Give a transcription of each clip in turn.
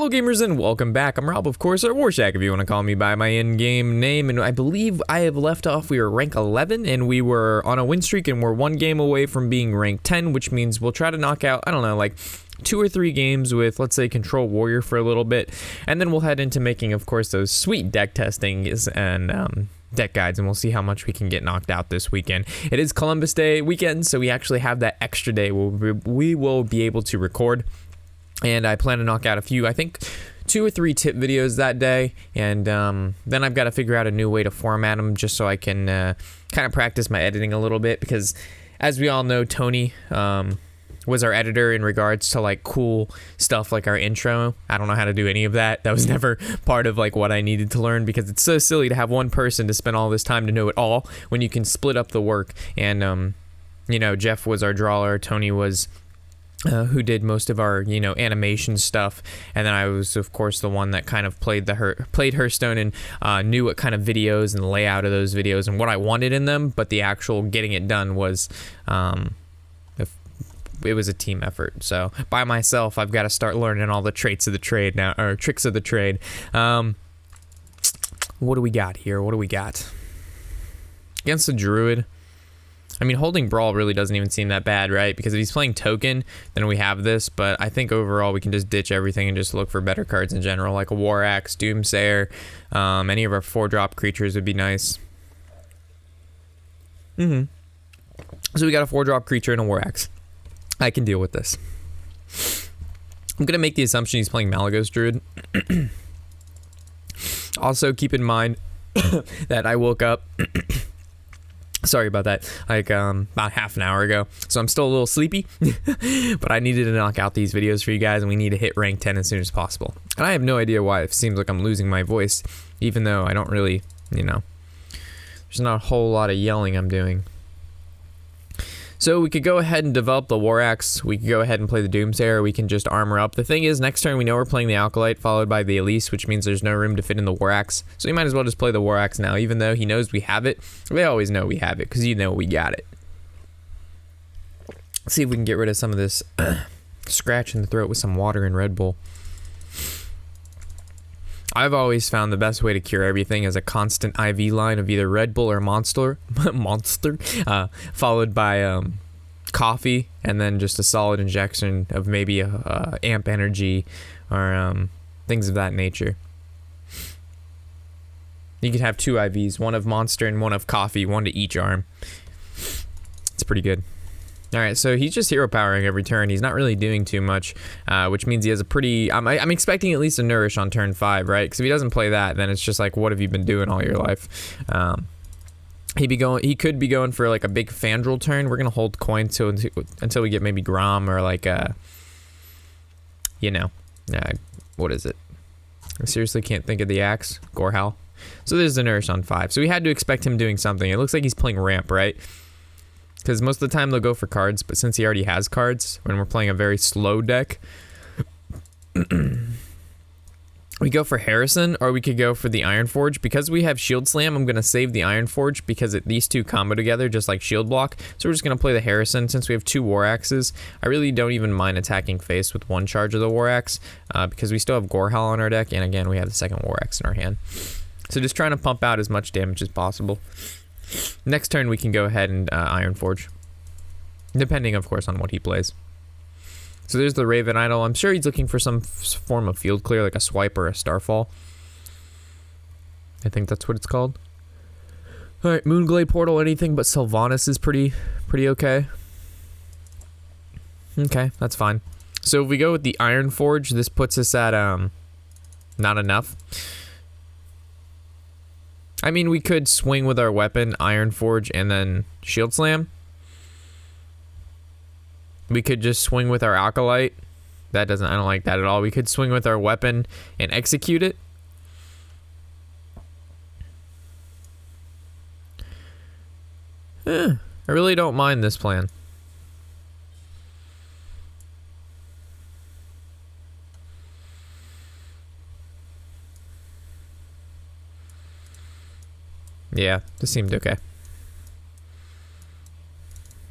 Hello gamers and welcome back. I'm Rob, of course, or Warshak if you want to call me by my in-game name, and I believe I have left off, we were rank 11 and we were on a win streak and we're one game away from being rank 10, which means we'll try to knock out, I don't know, like 2 or 3 games with, let's say, Control Warrior for a little bit, and then we'll head into making, of course, those sweet deck testings and deck guides, and we'll see how much we can get knocked out this weekend. It is Columbus Day weekend, so we actually have that extra day where we will be able to record. And I plan to knock out a few, I think 2 or 3 tip videos that day, and then I've got to figure out a new way to format them just so I can kind of practice my editing a little bit, because as we all know, Tony was our editor in regards to like cool stuff like our intro. I don't know how to do any of that. That was never part of like what I needed to learn, because it's so silly to have one person to spend all this time to know it all when you can split up the work. And you know, Jeff was our drawer, Tony was who did most of our, you know, animation stuff, and then I was, of course, the one that kind of played Hearthstone and knew what kind of videos and the layout of those videos and what I wanted in them. But the actual getting it done was, it was a team effort. So by myself, I've got to start learning all the traits of the trade now, or tricks of the trade. What do we got here? What do we got against the Druid? I mean, holding Brawl really doesn't even seem that bad, right? Because if he's playing Token, then we have this. But I think overall we can just ditch everything and just look for better cards in general, like a Warlock, Doomsayer. Any of our 4-drop creatures would be nice. So we got a 4-drop creature and a Warlock. I can deal with this. I'm going to make the assumption he's playing Malagos Druid. Also, keep in mind that I woke up... Sorry about that, like about half an hour ago, so I'm still a little sleepy, but I needed to knock out these videos for you guys, and we need to hit rank 10 as soon as possible. And I have no idea why it seems like I'm losing my voice, even though I don't really, you know, there's not a whole lot of yelling I'm doing. So we could go ahead and develop the Warlocks, we could go ahead and play the Doomsayer, we can just armor up. The thing is, next turn we know we're playing the Alkalite, followed by the Elise, which means there's no room to fit in the Warlocks. So we might as well just play the Warlocks now, even though he knows we have it. They always know we have it, because you know we got it. Let's see if we can get rid of some of this scratch in the throat with some water and Red Bull. I've always found the best way to cure everything is a constant IV line of either Red Bull or Monster, followed by coffee, and then just a solid injection of maybe a amp energy or things of that nature. You could have 2 IVs, one of Monster and one of coffee, one to each arm. It's pretty good. Alright, so he's just hero powering every turn. He's not really doing too much, which means he has a pretty... I'm expecting at least a Nourish on turn 5, right? Because if he doesn't play that, then it's just like, what have you been doing all your life? He could be going for like a big Fandral turn. We're going to hold coin until we get maybe Grom or like you know, what is it? I seriously can't think of the axe. Gorhal. So there's the Nourish on 5. So we had to expect him doing something. It looks like he's playing Ramp, right? Because most of the time they'll go for cards, but since he already has cards, when we're playing a very slow deck, we go for Harrison, or we could go for the Ironforge. Because we have Shield Slam, I'm going to save the Ironforge because these two combo together just like Shield Block. So we're just going to play the Harrison. Since we have 2 War Axes, I really don't even mind attacking face with 1 charge of the War Axe, because we still have Gorhal on our deck, and again, we have the second War Axe in our hand. So just trying to pump out as much damage as possible. Next turn we can go ahead and Ironforge, depending of course on what he plays. So there's the Raven Idol. I'm sure he's looking for some form of field clear, like a swipe or a Starfall. I think that's what it's called. Alright, Moonglade Portal, anything but Sylvanas is pretty okay. Okay, that's fine. So if we go with the Ironforge, this puts us at not enough. I mean, we could swing with our weapon, Ironforge, and then Shield Slam. We could just swing with our Alkalite. I don't like that at all. We could swing with our weapon and execute it. I really don't mind this plan. Yeah, this seemed okay.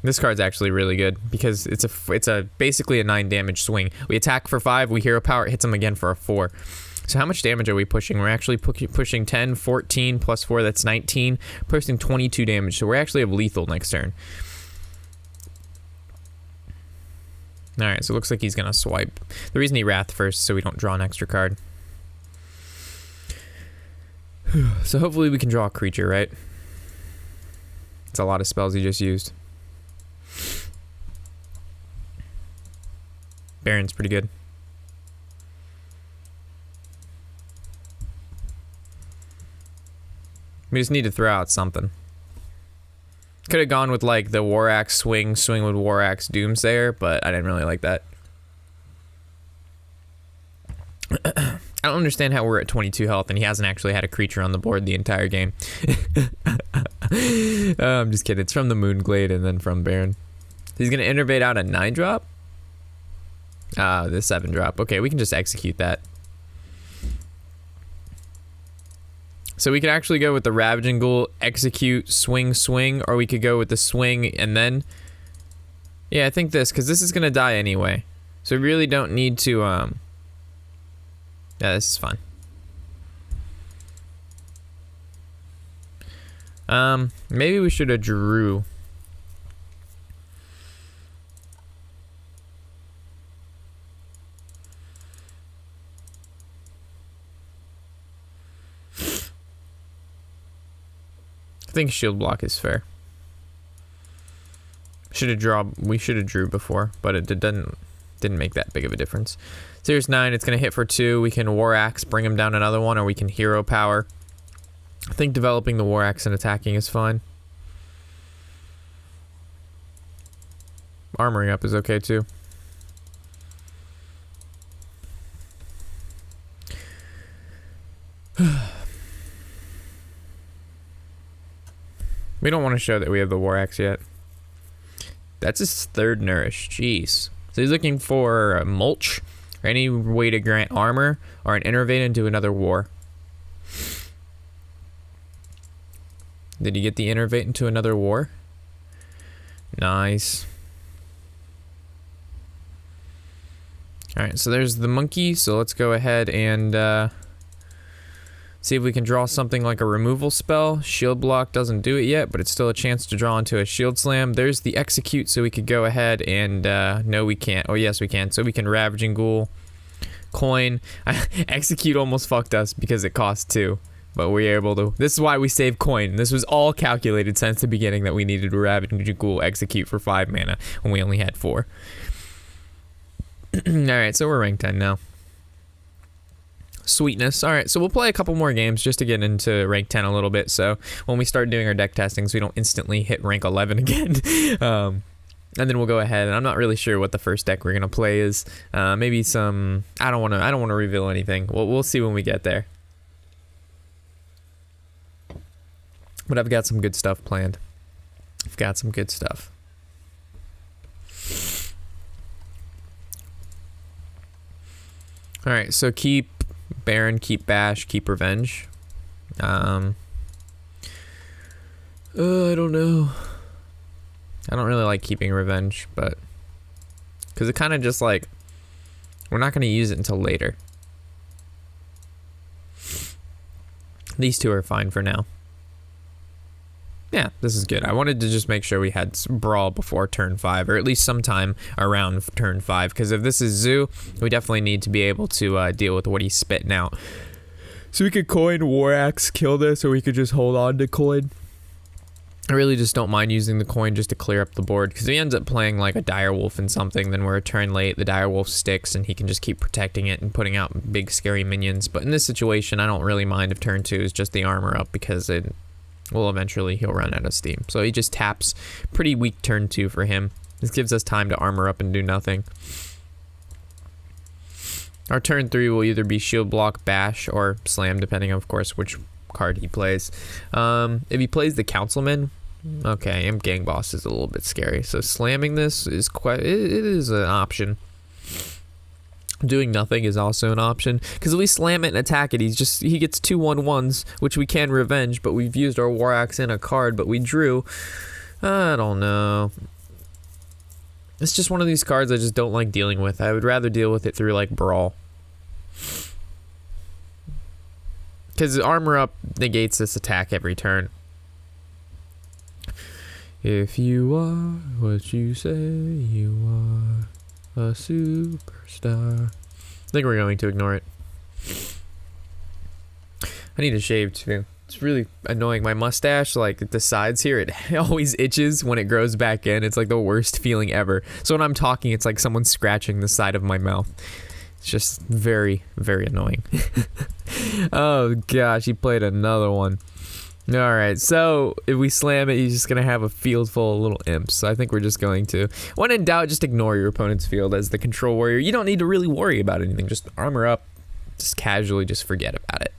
This card's actually really good because it's a basically a 9 damage swing. We attack for 5, we hero power, it hits him again for a 4. So how much damage are we pushing? We're actually pushing 10, 14 plus 4, that's 19. Pushing 22 damage, so we actually have lethal next turn. Alright, so it looks like he's gonna swipe. The reason he wrath first so we don't draw an extra card. So hopefully we can draw a creature, right? It's a lot of spells he just used. Baron's pretty good. We just need to throw out something. Could have gone with like the War Axe swing with War Axe Doomsayer, but I didn't really like that. I don't understand how we're at 22 health and he hasn't actually had a creature on the board the entire game. I'm just kidding. It's from the Moonglade and then from Baron. He's going to innervate out a 9-drop? The 7-drop. Okay, we can just execute that. So we could actually go with the Ravaging Ghoul, execute, swing, or we could go with the swing and then... Yeah, I think this, because this is going to die anyway. So we really don't need to... Yeah, this is fun. Maybe we should have drew. I think shield block is fair. We should have drew before, but it didn't make that big of a difference. So here's 9, it's gonna hit for 2. We can War Axe, bring him down another one, or we can hero power. I think developing the War Axe and attacking is fine. Armoring up is okay too. We don't want to show that we have the War Axe yet. That's his 3rd nourish. Jeez. So he's looking for a mulch, or any way to grant armor, or an innervate into another war. Did he get the innervate into another war? Nice. Alright, so there's the monkey. So let's go ahead and see if we can draw something like a removal spell. Shield block doesn't do it yet, but it's still a chance to draw into a shield slam. There's the execute, so we could go ahead and no, we can't. Oh yes, we can. So we can Ravaging Ghoul, coin. Execute almost fucked us because it cost 2, but we were able to. This is why we saved coin. This was all calculated since the beginning that we needed to Ravaging Ghoul execute for 5 mana when we only had 4. All right, so we're rank 10 now. Sweetness. All right, so we'll play a couple more games just to get into rank 10 a little bit, so when we start doing our deck testings we don't instantly hit rank 11 again. And then we'll go ahead, and I'm not really sure what the first deck we're gonna play is. Maybe some... I don't want to reveal anything. We'll see when we get there, but I've got some good stuff planned. I've got some good stuff. All right, so keep Baron, keep Bash, keep Revenge. I don't know. I don't really like keeping Revenge, but because it kind of just like, we're not going to use it until later. These two are fine for now. Yeah, this is good. I wanted to just make sure we had Brawl before turn 5, or at least sometime around turn 5, because if this is Zoo, we definitely need to be able to deal with what he's spitting out. So we could coin War Axe, kill this, or we could just hold on to coin. I really just don't mind using the coin just to clear up the board, because if he ends up playing like a Direwolf and something, then we're a turn late, the Direwolf sticks, and he can just keep protecting it and putting out big scary minions. But in this situation, I don't really mind if turn 2 is just the armor up, because it... well, eventually he'll run out of steam. So he just taps. Pretty weak turn 2 for him. This gives us time to armor up and do nothing. Our turn 3 will either be shield block, bash, or slam, depending on, of course, which card he plays. If he plays the Councilman, okay, Imp Gang Boss is a little bit scary. So slamming this is quite... it is an option. Doing nothing is also an option, because if we slam it and attack it, he gets 2 1/1s, which we can revenge, but we've used our War Axe in a card, but we drew. I don't know. It's just one of these cards I just don't like dealing with. I would rather deal with it through like Brawl. Because Armor Up negates this attack every turn. If you are what you say you are, a superstar. I think we're going to ignore it. I need a shave too. It's really annoying. My mustache, like the sides here, it always itches when it grows back in. It's like the worst feeling ever. So when I'm talking, it's like someone scratching the side of my mouth. It's just very, very annoying. Oh gosh, he played another one. Alright, so if we slam it, he's just going to have a field full of little imps. So I think we're just going to. When in doubt, just ignore your opponent's field as the control warrior. You don't need to really worry about anything. Just armor up. Just casually just forget about it.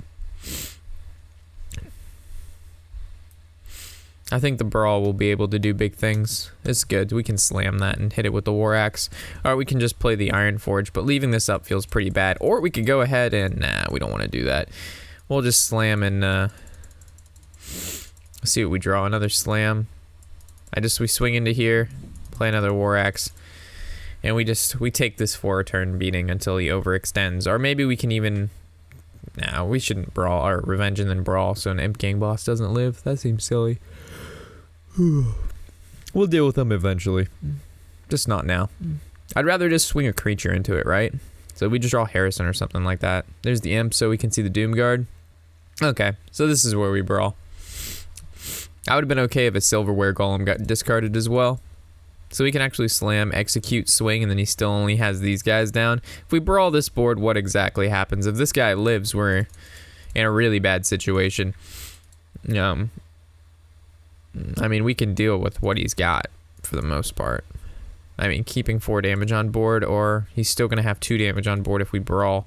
I think the Brawl will be able to do big things. It's good. We can slam that and hit it with the War Axe. Or we can just play the Iron Forge, but leaving this up feels pretty bad. Or we could go ahead and... Nah, we don't want to do that. We'll just slam and... see what we draw. Another slam. We swing into here, play another War Axe, and we take this 4-turn beating until he overextends. Or maybe we can even... Nah, we shouldn't Brawl or Revenge and then Brawl so an Imp Gang boss doesn't live. That seems silly. We'll deal with them eventually. Just not now. I'd rather just swing a creature into it, right? So we just draw Harrison or something like that. There's the Imp so we can see the Doom Guard. Okay, so this is where we Brawl. I would have been okay if a Silverware Golem got discarded as well. So we can actually slam, execute, swing, and then he still only has these guys down. If we Brawl this board, what exactly happens? If this guy lives, we're in a really bad situation. I mean, we can deal with what he's got for the most part. I mean, keeping 4 damage on board, or he's still going to have 2 damage on board if we Brawl.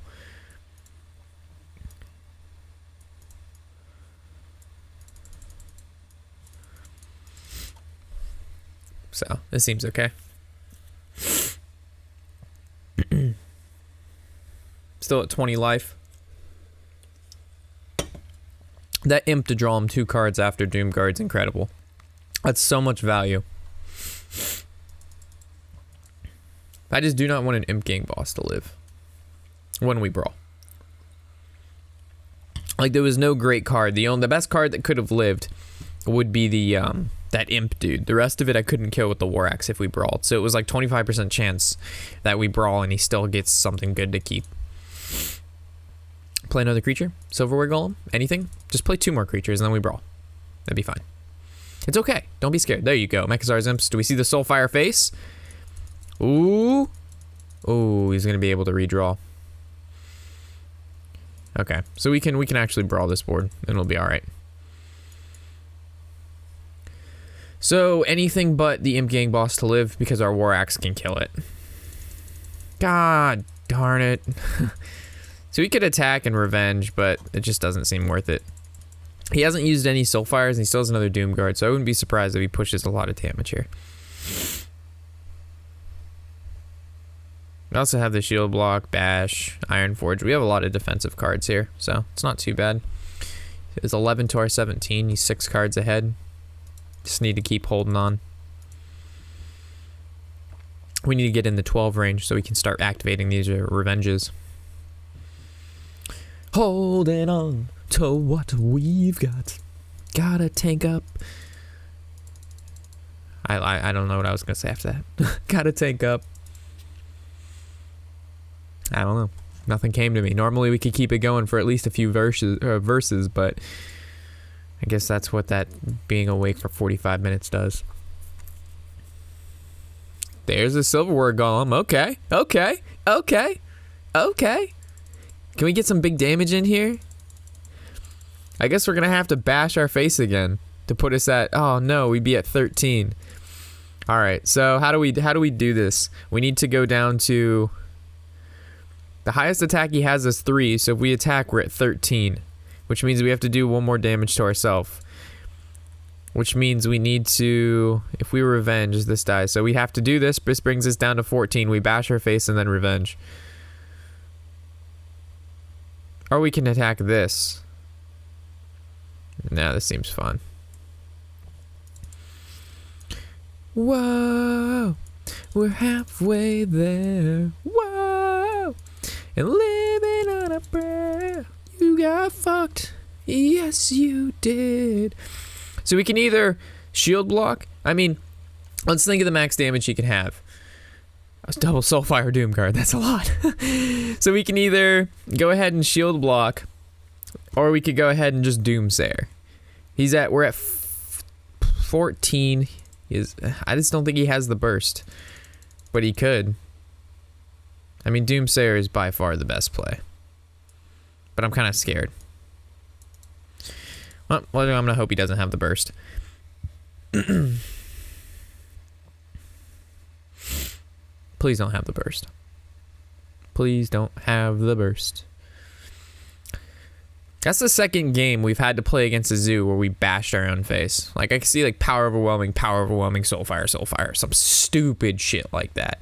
So, this seems okay. Still at 20 life. That Imp to draw him 2 cards after Doom Guard's incredible. That's so much value. I just do not want an Imp Gang boss to live when we Brawl. Like, there was no great card. The best card that could have lived would be the that Imp dude. The rest of it I couldn't kill with the War Axe if we Brawled. So it was like 25% chance that we Brawl and he still gets something good to keep. Play another creature. Silverware Golem. Anything. Just play 2 more creatures and then we Brawl. That'd be fine. It's okay. Don't be scared. There you go. Mechazar's Imps. Do we see the Soulfire face? Ooh. Ooh, he's going to be able to redraw. Okay. So we can actually Brawl this board and it'll be alright. So, anything but the Imp Gang boss to live because our War Axe can kill it. God darn it. So we could attack and revenge, but it just doesn't seem worth it. He hasn't used any Soulfires and he still has another Doom Guard, so I wouldn't be surprised if he pushes a lot of damage here. We also have the Shield Block, Bash, Iron Forge. We have a lot of defensive cards here, so it's not too bad. It's 11 to our 17. He's 6 cards ahead. Just need to keep holding on. We need to get in the 12 range so we can start activating these revenges. Holding on to what we've got. Gotta tank up. I don't know what I was gonna say after that. Gotta tank up. I don't know. Nothing came to me. Normally we could keep it going for at least a few verses, but I guess that's what that being awake for 45 minutes does. There's a Silverware Golem. Okay. Okay. Okay. Okay. Can we get some big damage in here? I guess we're going to have to bash our face again to put us at... Oh, no. We'd be at 13. All right. So how do we do this? We need to go down to... The highest attack he has is 3. So if we attack, we're at 13. Which means we have to do 1 more damage to ourselves. Which means we need to... If we revenge, this dies. So we have to do this. This brings us down to 14. We bash our face and then revenge. Or we can attack this. Nah, this seems fun. Whoa. We're halfway there. Whoa. And living on a prayer. You got fucked. Yes, you did. So we can either shield block. I mean, let's think of the max damage he can have. A double Soulfire Doom card. That's a lot. So we can either go ahead and shield block, or we could go ahead and just Doomsayer. We're at 14. I just don't think he has the burst, but he could. I mean, Doomsayer is by far the best play, but I'm kind of scared. Well, I'm gonna hope he doesn't have the burst. Please don't have the burst. Please don't have the burst. That's the second game we've had to play against a zoo where we bashed our own face. Like, I can see, like, power overwhelming, Soulfire, some stupid shit like that.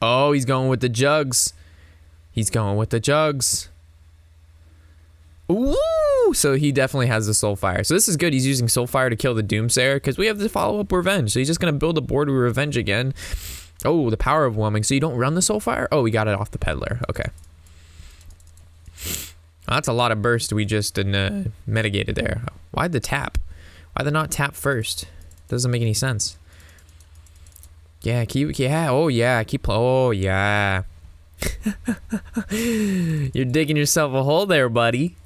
Oh, he's going with the jugs. Ooh! So he definitely has the Soulfire. So this is good. He's using Soulfire to kill the Doomsayer because we have the follow-up Revenge. So he's just going to build a board with Revenge again. Oh, the power overwhelming. So you don't run the Soulfire? Oh, we got it off the Peddler. Okay. Oh, that's a lot of burst we just mitigated there. Why'd the tap? Why'd the not tap first? Doesn't make any sense. Yeah, oh yeah. You're digging yourself a hole there, buddy.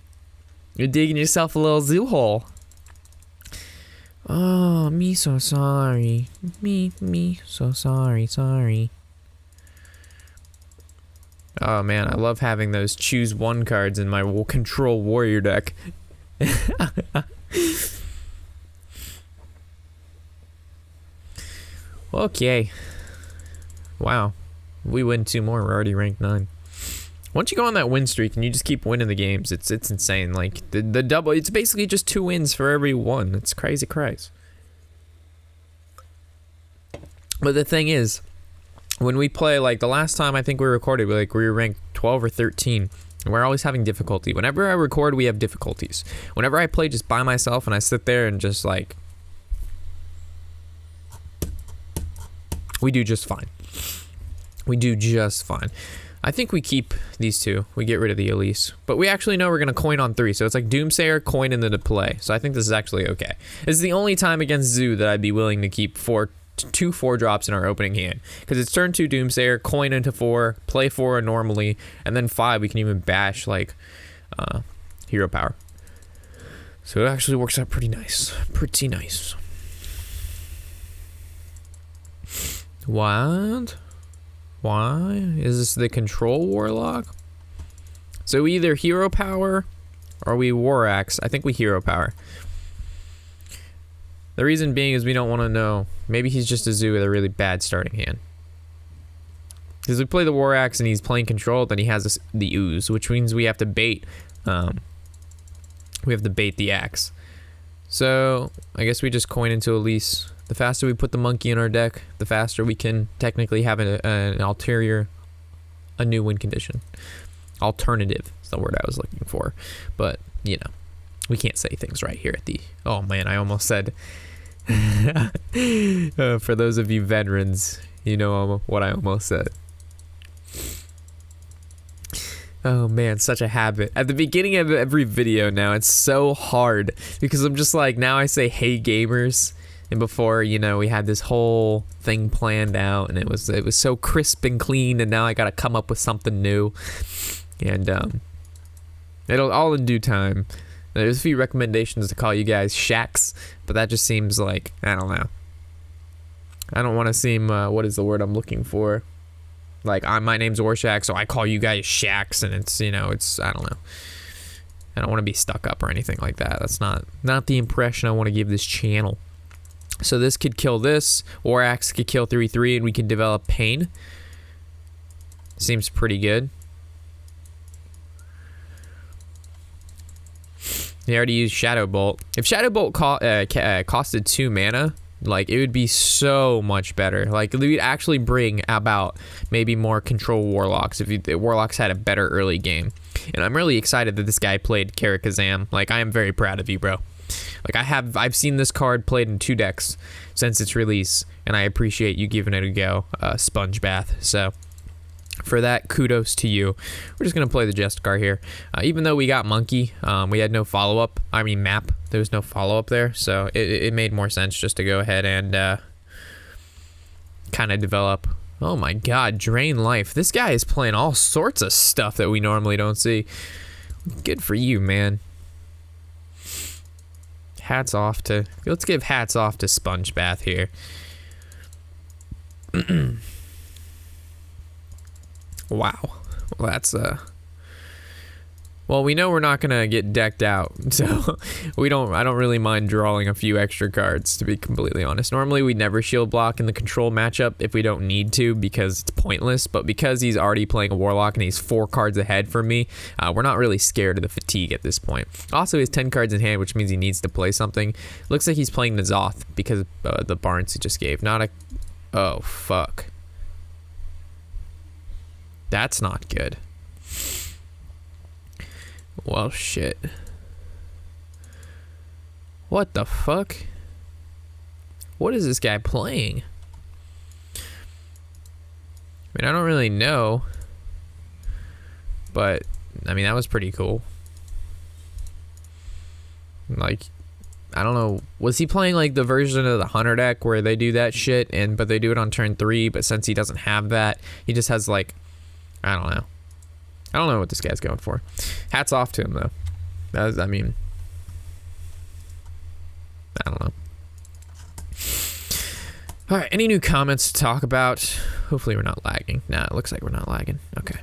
You're digging yourself a little zoo hole. Oh, me so sorry. Me so sorry. Oh man, I love having those choose one cards in my control warrior deck. Okay. Wow. We win 2 more. We're already ranked 9. Once you go on that win streak and you just keep winning the games, it's insane. Like the double, it's basically just 2 wins for every one. It's crazy. But the thing is, when we play, like the last time I think we recorded, we were ranked 12 or 13. And we're always having difficulty. Whenever I record, we have difficulties. Whenever I play just by myself and I sit there and just like, we do just fine. I think we keep these 2. We get rid of the Elise. But we actually know we're going to coin on 3. So it's like Doomsayer, coin, and then to play. So I think this is actually okay. This is the only time against Zoo that I'd be willing to keep 2 4-drops in our opening hand. Because it's turn 2 Doomsayer, coin into 4, play 4 normally, and then 5 we can even bash like hero power. So it actually works out pretty nice. What? Why? Is this the control Warlock? So we either hero power or we war axe. I think we hero power. The reason being is we don't want to know. Maybe he's just a zoo with a really bad starting hand. Because we play the war axe and he's playing control, then he has the ooze, which means we have to bait. We have to bait the axe. So I guess we just coin into Elise. The faster we put the monkey in our deck, the faster we can technically have an ulterior, a new win condition. Alternative is the word I was looking for. But, you know, we can't say things right here at the... Oh man, I almost said... for those of you veterans, you know what I almost said. Oh man, such a habit. At the beginning of every video now, it's so hard because I'm just like, now I say, hey gamers. And before, you know, we had this whole thing planned out and it was so crisp and clean, and now I gotta come up with something new. And it'll all in due time. There's a few recommendations to call you guys shacks, but that just seems like, I don't know. I don't want to seem, what is the word I'm looking for? Like, my name's Warshack, so I call you guys shacks, and it's, you know, it's, I don't know. I don't want to be stuck up or anything like that. That's not the impression I want to give this channel. So this could kill this. War Axe could kill 3/3, and we can develop Pain. Seems pretty good. He already used Shadow Bolt. If Shadow Bolt costed 2 mana, like, it would be so much better. Like, we'd actually bring about maybe more control Warlocks if the Warlocks had a better early game. And I'm really excited that this guy played Karakazam. Like, I am very proud of you, bro. Like I've seen this card played in 2 decks since its release, and I appreciate you giving it a go, Sponge Bath. So for that, kudos to you. We're just gonna play the Justicar here. Even though we got Monkey, we had no follow-up. I mean map. There was no follow-up there, so it made more sense just to go ahead and kind of develop. Oh my God, Drain Life. This guy is playing all sorts of stuff that we normally don't see. Good for you, man. Hats off to... Let's give hats off to Sponge Bath here. Wow. Well, that's well, we know we're not gonna get decked out, so I don't really mind drawing a few extra cards, to be completely honest. Normally we never shield block in the control matchup if we don't need to, because it's pointless, but because he's already playing a Warlock and he's 4 cards ahead from me, we're not really scared of the fatigue at this point. Also, he has 10 cards in hand, which means he needs to play something. Looks like he's playing N'Zoth because of the Barnes he just gave. Not a... Oh, fuck. That's not good. Well, shit. What the fuck? What is this guy playing? I mean, I don't really know. But, I mean, that was pretty cool. Like, I don't know. Was he playing, like, the version of the Hunter deck where they do that shit, but they do it on turn 3, but since he doesn't have that, he just has, like, I don't know. I don't know what this guy's going for. Hats off to him, though. I mean, I don't know. All right, any new comments to talk about? Hopefully we're not lagging. Nah, it looks like we're not lagging. Okay.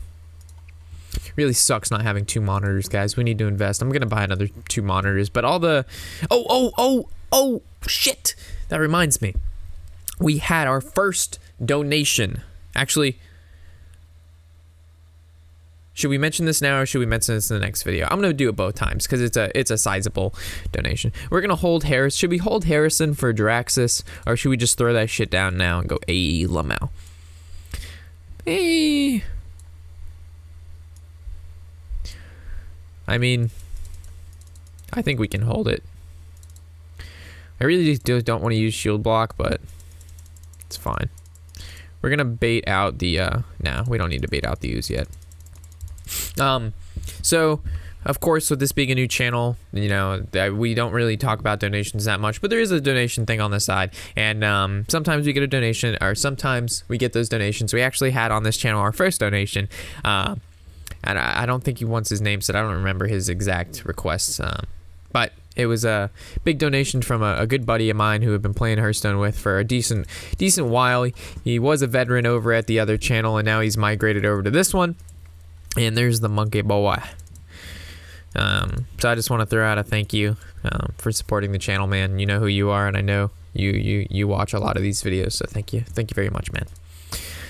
Really sucks not having 2 monitors, guys. We need to invest. I'm going to buy another 2 monitors, but all the... Oh, shit. That reminds me. We had our first donation. Actually... Should we mention this now, or should we mention this in the next video? I'm gonna do it both times because it's a sizable donation. We're gonna hold Harris. Should we hold Harrison for Draxus, or should we just throw that shit down now and go, "Hey, Lamau"? Hey. I mean, I think we can hold it. I really just don't want to use shield block, but it's fine. We're gonna bait out the. Nah, we don't need to bait out the use yet. So of course, with this being a new channel, you know, we don't really talk about donations that much, but there is a donation thing on the side, and sometimes we get a donation, or sometimes we get those donations. We actually had on this channel our first donation, and I don't think he wants his name said. I don't remember his exact requests, but it was a big donation from a good buddy of mine who had been playing Hearthstone with for a decent while. He was a veteran over at the other channel, and now he's migrated over to this one. And there's the monkey boy. So I just want to throw out a thank you for supporting the channel, man. You know who you are, and I know you watch a lot of these videos, so thank you very much, man.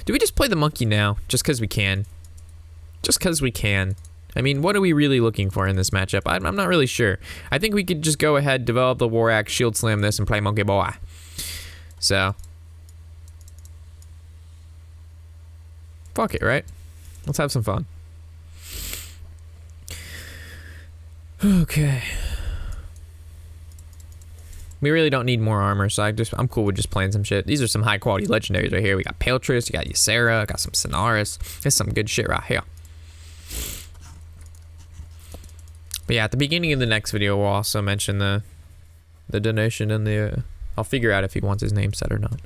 Do we just play the monkey now, just because we can? Just because we can. I mean, what are we really looking for in this matchup? I'm not really sure. I think we could just go ahead, develop the Warshack, shield slam this, and play monkey boy. So fuck it, right? Let's have some fun. Okay. We really don't need more armor, so I'm cool with just playing some shit. These are some high quality legendaries right here. We got Paltris, you got Ysera, got some Sonaris. There's some good shit right here. But yeah, at the beginning of the next video, we'll also mention the donation and the... I'll figure out if he wants his name said or not.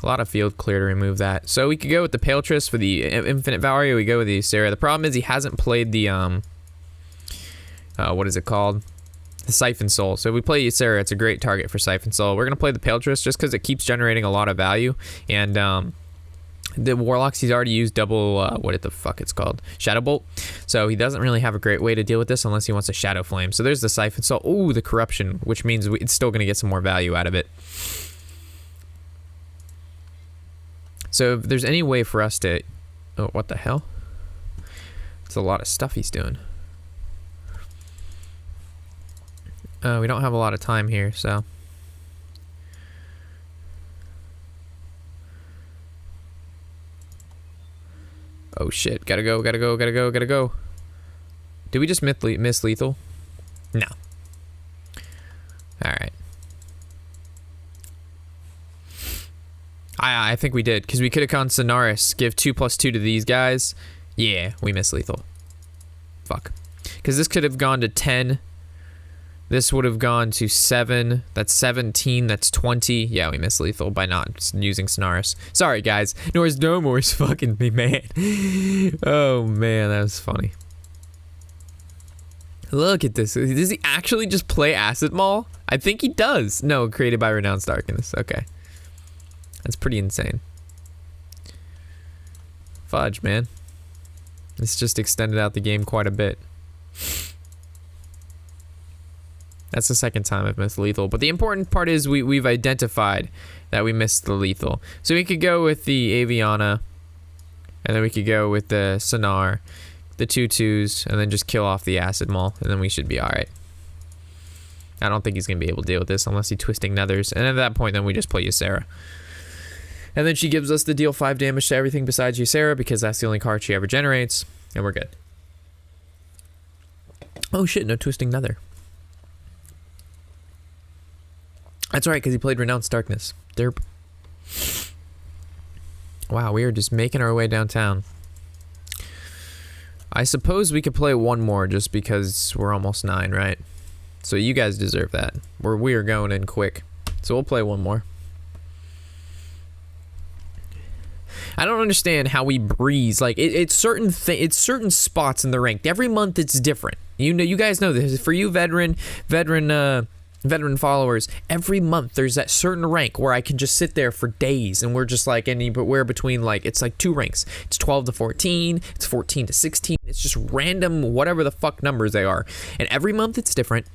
A lot of field clear to remove that. So we could go with the Paltris for the Infinite Valor, or we go with the Ysera. The problem is he hasn't played the, what is it called? The Siphon Soul. So if we play Ysera, it's a great target for Siphon Soul. We're going to play the Paltris just because it keeps generating a lot of value. And the Warlocks, he's already used double, what the fuck it's called? Shadow Bolt. So he doesn't really have a great way to deal with this unless he wants a Shadow Flame. So there's the Siphon Soul. Ooh, the Corruption, which means it's still going to get some more value out of it. So if there's any way for us to... Oh, what the hell? It's a lot of stuff he's doing. We don't have a lot of time here, so... Oh shit, gotta go. Did we just miss lethal? No. Alright. I think we did, because we could have gone Sonaris, give 2+2 to these guys. Yeah, we missed lethal. Fuck. Because this could have gone to 10. This would have gone to 7. That's 17. That's 20. Yeah, we missed lethal by not using Sonaris. Sorry, guys. No more's fucking me, man. Oh, man, that was funny. Look at this. Does he actually just play Acid Maul? I think he does. No, created by Renounced Darkness. Okay. That's pretty insane. Fudge, man. This just extended out the game quite a bit. That's the second time I've missed lethal. But the important part is we've identified that we missed the lethal. So we could go with the Aviana. And then we could go with the Sonar. The 2/2s. And then just kill off the Acid Maul. And then we should be alright. I don't think he's going to be able to deal with this unless he Twisting Nethers. And at that point, then we just play Ysera. And then she gives us the deal 5 damage to everything besides Ysera because that's the only card she ever generates. And we're good. Oh shit, no Twisting Nether. That's right, because he played Renounced Darkness. Derp. Wow, we are just making our way downtown. I suppose we could play one more just because we're almost 9, right? So you guys deserve that. We are going in quick. So we'll play one more. I don't understand how we breeze. Like it's certain spots in the rank. Every month it's different. You guys know this. For you veteran followers, every month there's that certain rank where I can just sit there for days and we're just like but we're between like it's like 2 ranks. It's 12 to 14, it's 14 to 16. It's just random whatever the fuck numbers they are. And every month it's different.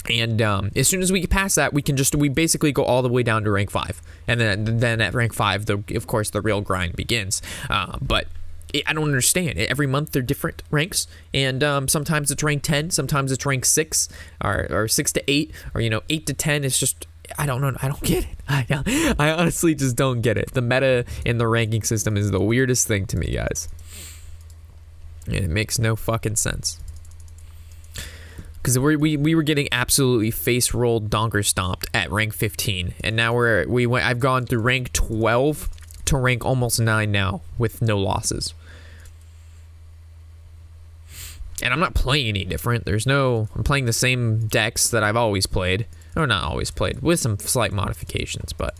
And as soon as we get past that, we basically go all the way down to rank 5, and then at rank 5, of course the real grind begins. But I don't understand. Every month they're different ranks, and sometimes it's rank 10, sometimes it's rank 6, or 6 to 8, or 8 to 10. It's just I don't know. I don't get it. I honestly just don't get it. The meta in the ranking system is the weirdest thing to me, guys. It makes no fucking sense. Because we were getting absolutely face rolled donker stomped at rank 15, and now I've gone through rank 12 to rank almost 9 now with no losses. And I'm not playing any different. I'm playing the same decks that I've always played, or not always played, with some slight modifications. But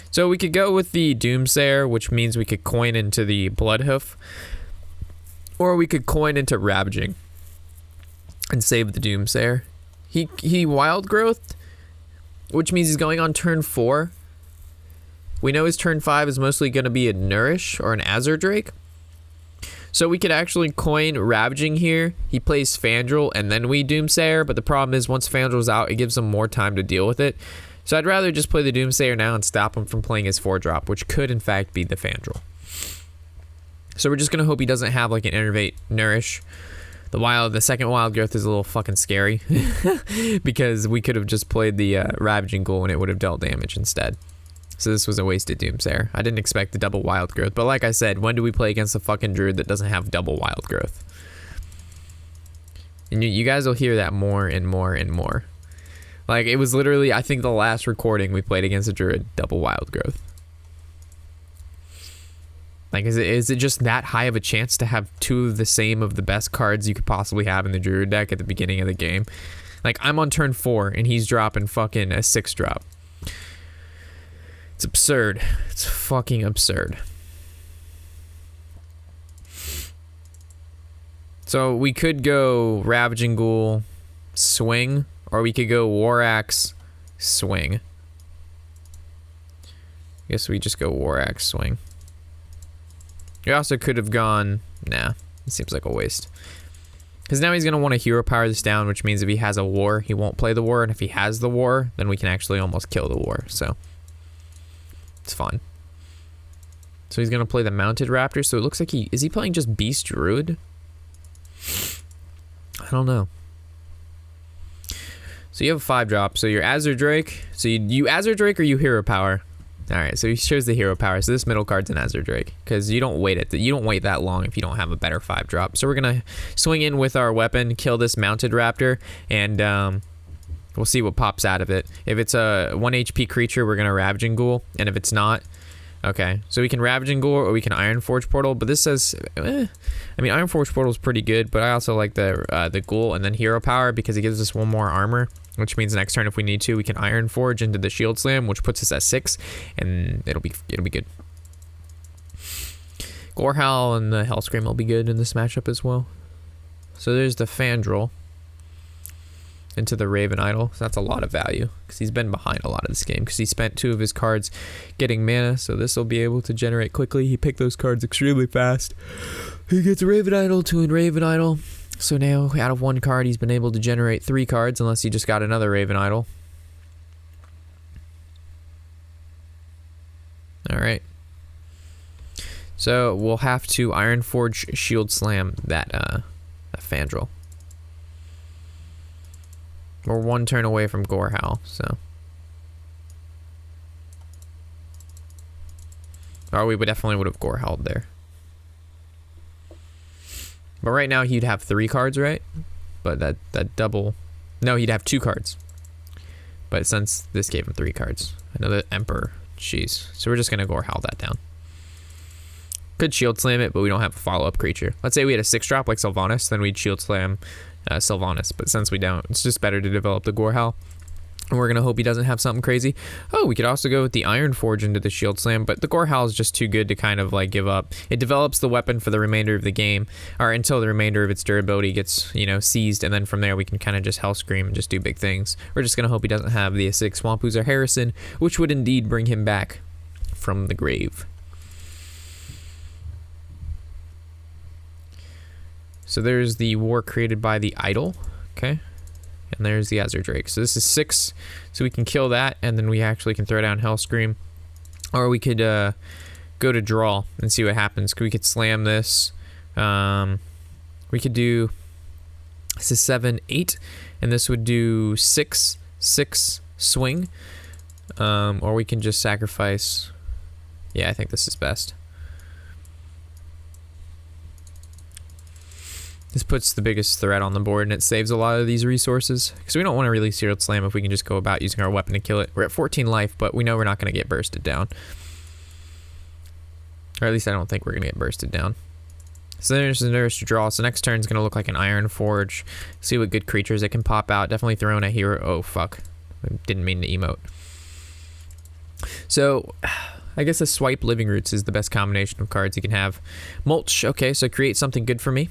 so we could go with the Doomsayer, which means we could coin into the Bloodhoof, or we could coin into Ravaging and save the Doomsayer. He Wild Growth, which means he's going on turn 4. We know his turn 5 is mostly going to be a Nourish or an Azure Drake. So we could actually coin Ravaging here. He plays Fandral and then we Doomsayer, but the problem is once Fandral's out, it gives him more time to deal with it. So I'd rather just play the Doomsayer now and stop him from playing his 4-drop, which could in fact be the Fandral. So we're just going to hope he doesn't have like an Innervate Nourish. The second Wild Growth is a little fucking scary because we could have just played the Ravaging Ghoul and it would have dealt damage instead. So this was a wasted Doomsayer. I didn't expect the double Wild Growth, but like I said, when do we play against a fucking Druid that doesn't have double Wild Growth? And you guys will hear that more and more and more. Like it was literally, I think the last recording we played against a Druid, double Wild Growth. Like, is it just that high of a chance to have 2 of the same of the best cards you could possibly have in the Druid deck at the beginning of the game? Like, I'm on turn 4, and he's dropping fucking a 6-drop. It's absurd. It's fucking absurd. So, we could go Ravaging Ghoul, swing, or we could go War Axe, swing. I guess we just go War Axe, swing. We also could have gone, nah, it seems like a waste. Because now he's going to want to hero power this down, which means if he has a war, he won't play the war. And if he has the war, then we can actually almost kill the war. So, it's fun. So he's going to play the Mounted Raptor. So it looks like is he playing just Beast Druid? I don't know. So you have a 5-drop. So you're Azure Drake. So you Azure Drake or you hero power? All right, so he shows the hero power. So this middle card's an Azure Drake because you don't wait that long if you don't have a better 5-drop. So we're gonna swing in with our weapon, kill this mounted raptor, and we'll see what pops out of it. If it's a 1 HP creature, we're gonna Ravaging Ghoul, and if it's not, okay. So we can Ravaging Ghoul or we can Ironforge Portal. But this says, I mean, Ironforge Portal is pretty good, but I also like the Ghoul and then hero power because it gives us 1 more armor. Which means next turn, if we need to, we can Ironforge into the Shield Slam, which puts us at 6, and it'll be good. Gorehowl and the Hellscream will be good in this matchup as well. So there's the Fandral into the Raven Idol. So that's a lot of value because he's been behind a lot of this game because he spent 2 of his cards getting mana. So this will be able to generate quickly. He picked those cards extremely fast. He gets a Raven Idol to a Raven Idol. So now, out of 1 card, he's been able to generate 3 cards, unless he just got another Raven Idol. Alright. So, we'll have to Ironforge Shield Slam that Fandral. We're 1 turn away from Gorehowl, so. Or we definitely would have Gorehowled there. But right now he'd have 3 cards, right? But that double... No, he'd have 2 cards. But since this gave him 3 cards. Another Emperor. Jeez. So we're just going to Gorehowl that down. Could Shield Slam it, but we don't have a follow-up creature. Let's say we had a 6-drop like Sylvanas, then we'd Shield Slam Sylvanas. But since we don't, it's just better to develop the Gorehowl. And we're going to hope he doesn't have something crazy. Oh, we could also go with the Ironforge into the Shield Slam, but the Gorehowl is just too good to kind of like give up. It develops the weapon for the remainder of the game, or until the remainder of its durability gets, you know, seized, and then from there we can kind of just Hellscream and just do big things. We're just going to hope he doesn't have the Acidic Swamp Ooze or Harrison, which would indeed bring him back from the grave. So there's the war created by the idol, okay? And there's the Azure Drake. So this is 6. So we can kill that, and then we actually can throw down Hellscream. Or we could go to draw and see what happens. We could slam this. We could do... This is 7, 8. And this would do 6, 6 swing. Or we can just sacrifice... Yeah, I think this is best. This puts the biggest threat on the board, and it saves a lot of these resources. Because we don't want to really Shield Slam if we can just go about using our weapon to kill it. We're at 14 life, but we know we're not going to get bursted down. Or at least I don't think we're going to get bursted down. So there's the Nurse to draw. So next turn is going to look like an Ironforge. See what good creatures it can pop out. Definitely throw in a hero. Oh, fuck. I didn't mean to emote. So... I guess a Swipe Living Roots is the best combination of cards you can have. Mulch. Okay, so create something good for me.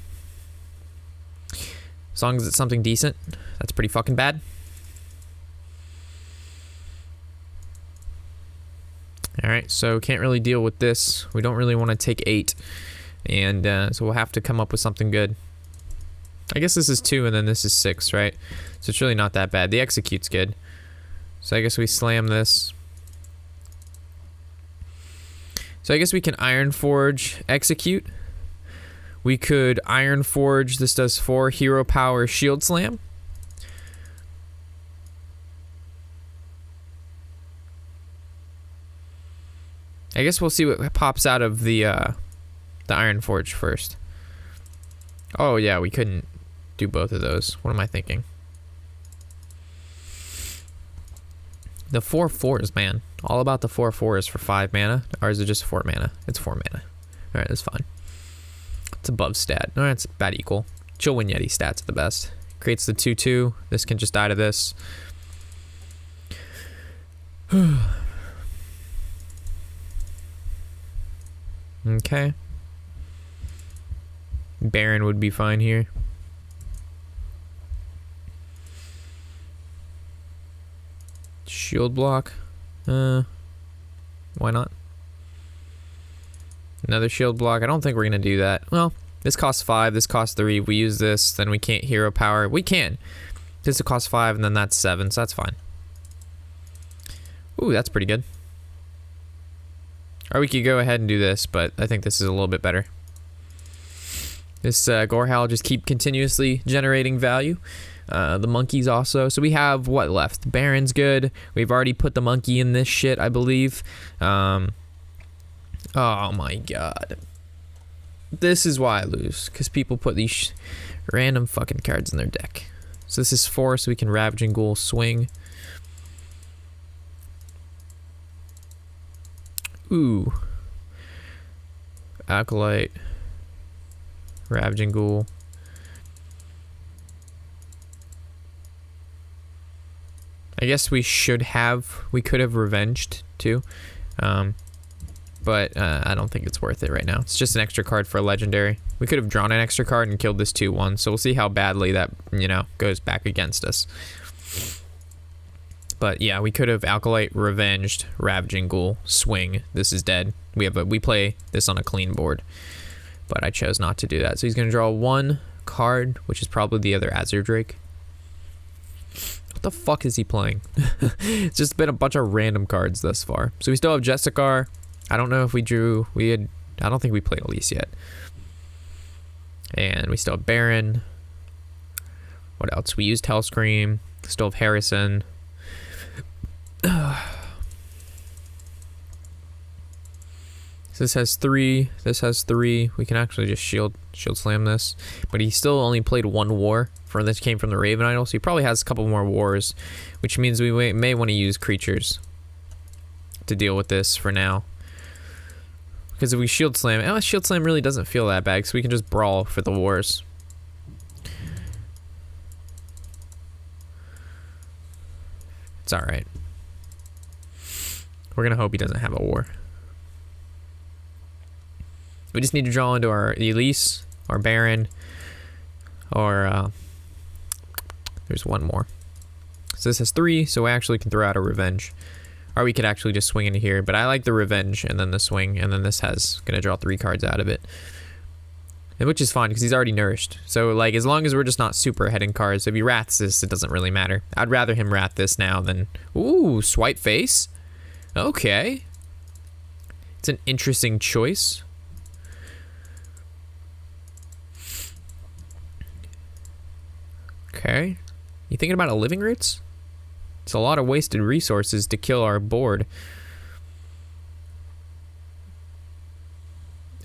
As long as it's something decent. That's pretty fucking bad. Alright, so can't really deal with this. We don't really want to take 8. And so we'll have to come up with something good. I guess this is 2 and then this is 6, right? So it's really not that bad. The Execute's good. So I guess we slam this. So I guess we can Ironforge Execute. We could Ironforge, this does 4, Hero Power, Shield Slam. I guess we'll see what pops out of the Ironforge first. Oh yeah, we couldn't do both of those. What am I thinking? The 4/4s, man. All about the 4/4s for 5 mana. Or is it just 4 mana? It's 4 mana. Alright, that's fine. It's above stat. Alright, it's bad equal. Chillwind Yeti stats are the best. Creates the 2/2. This can just die to this. Okay. Baron would be fine here. Shield block. Why not? Another shield block. I don't think we're going to do that. Well, this costs 5. This costs 3. If we use this, then we can't hero power. We can. This will cost 5, and then that's 7, so that's fine. Ooh, that's pretty good. Or we could go ahead and do this, but I think this is a little bit better. This Gorehowl just keep continuously generating value. The monkeys also. So we have what left? Baron's good. We've already put the monkey in this shit, I believe. Oh my god. This is why I lose, because people put these random fucking cards in their deck. So this is 4, so we can Ravaging Ghoul swing. Ooh. Acolyte. Ravaging Ghoul. I guess we could have Revenged too. But I don't think it's worth it right now. It's just an extra card for a legendary. We could have drawn an extra card and killed this 2/1, so we'll see how badly that, you know, goes back against us. But yeah, we could have Acolyte, Revenged, Ravaging Ghoul, swing. This is dead. We play this on a clean board, but I chose not to do that. So he's gonna draw 1 card, which is probably the other Azure Drake. What the fuck is he playing? It's just been a bunch of random cards thus far. So we still have Jessicar. I don't know if I don't think we played Elise yet. And we still have Baron. What else? We used Hellscream. Still have Harrison. So this has 3. This has 3. We can actually just shield slam this. But he still only played 1 war. This came from the Raven Idol, so he probably has a couple more wars, which means we may want to use creatures to deal with this for now. Because if we shield slam, shield slam really doesn't feel that bad, so we can just brawl for the wars. It's alright. We're gonna hope he doesn't have a war. We just need to draw into our Elise, our Baron, or there's 1 more. So this has 3, so we actually can throw out a Revenge. Or we could actually just swing into here, but I like the Revenge and then the swing, and then this has gonna draw 3 cards out of it. And which is fine, because he's already nourished. So like, as long as we're just not super ahead in cards, if he wraths this, it doesn't really matter. I'd rather him wrath this now than, ooh, Swipe Face? Okay. It's an interesting choice. Okay. You thinking about a Living Roots? It's a lot of wasted resources to kill our board.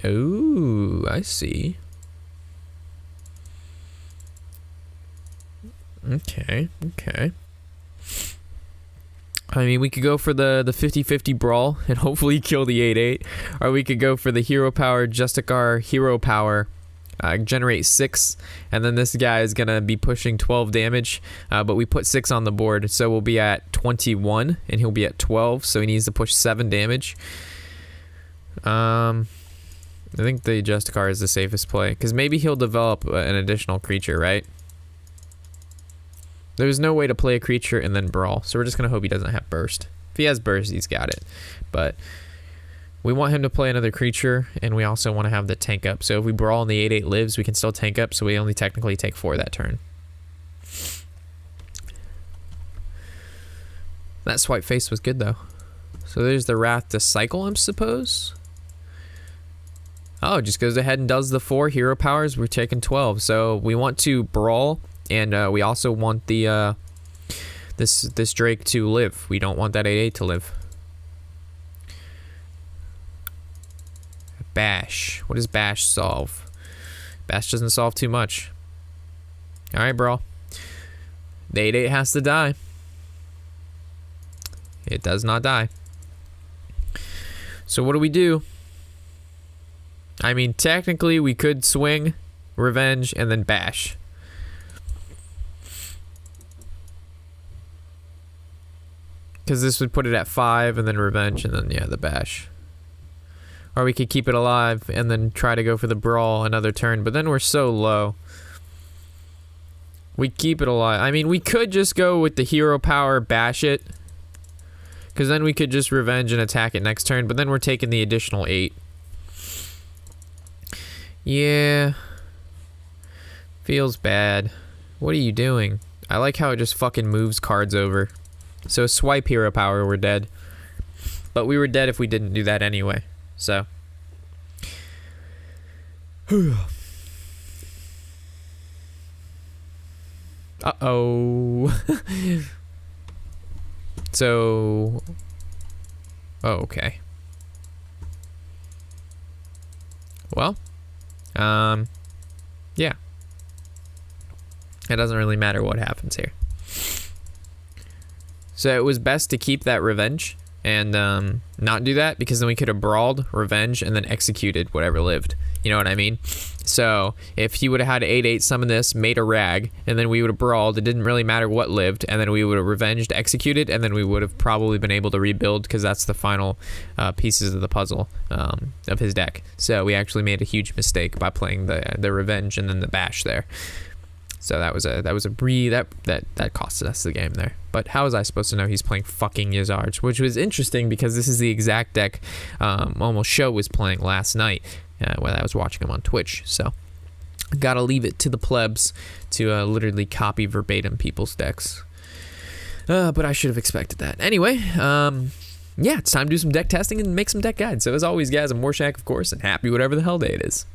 Ooh, I see. Okay, okay. I mean, we could go for the 50-50 brawl and hopefully kill the 8/8. Or we could go for the hero power, Justicar hero power. Generate 6, and then this guy is gonna be pushing 12 damage, but we put 6 on the board, so we'll be at 21 and he'll be at 12, so he needs to push 7 damage. I think the Justicar is the safest play, because maybe he'll develop an additional creature, right? There's no way to play a creature and then brawl, so we're just gonna hope he doesn't have burst. If he has burst, he's got it, but we want him to play another creature, and we also want to have the tank up. So if we brawl and the 8/8 lives, we can still tank up, so we only technically take 4 that turn. That Swipe Face was good, though. So there's the Wrath to cycle, I suppose? Oh, it just goes ahead and does the 4 hero powers. We're taking 12. So we want to brawl, and we also want the this Drake to live. We don't want that 8/8 to live. Bash. What does Bash solve? Bash doesn't solve too much. Alright, bro. The 8/8 has to die. It does not die. So what do we do? I mean, technically we could swing, Revenge, and then Bash. Because this would put it at 5, and then Revenge, and then, yeah, the Bash. Or we could keep it alive and then try to go for the brawl another turn, but then we're so low. We keep it alive. I mean, we could just go with the hero power, bash it. Because then we could just Revenge and attack it next turn, but then we're taking the additional 8. Yeah. Feels bad. What are you doing? I like how it just fucking moves cards over. So swipe hero power, we're dead. But we were dead if we didn't do that anyway. So Uh-oh. So... Oh, okay. Well, yeah. It doesn't really matter what happens here. So it was best to keep that revenge and not do that, because then we could have brawled, revenge, and then executed whatever lived. You know what I mean? So if he would have had 8/8 summon this, made a rag, and then we would have brawled, it didn't really matter what lived, and then we would have revenged, executed, and then we would have probably been able to rebuild, because that's the final pieces of the puzzle of his deck. So we actually made a huge mistake by playing the revenge and then the bash there. So that was a that costed us the game there. But how was I supposed to know he's playing fucking Yazards? Which was interesting, because this is the exact deck almost Show was playing last night when I was watching him on Twitch. So gotta leave it to the plebs to literally copy verbatim people's decks. But I should have expected that. Anyway, yeah, it's time to do some deck testing and make some deck guides. So as always, guys, I'm Warshack, of course, and happy whatever the hell day it is.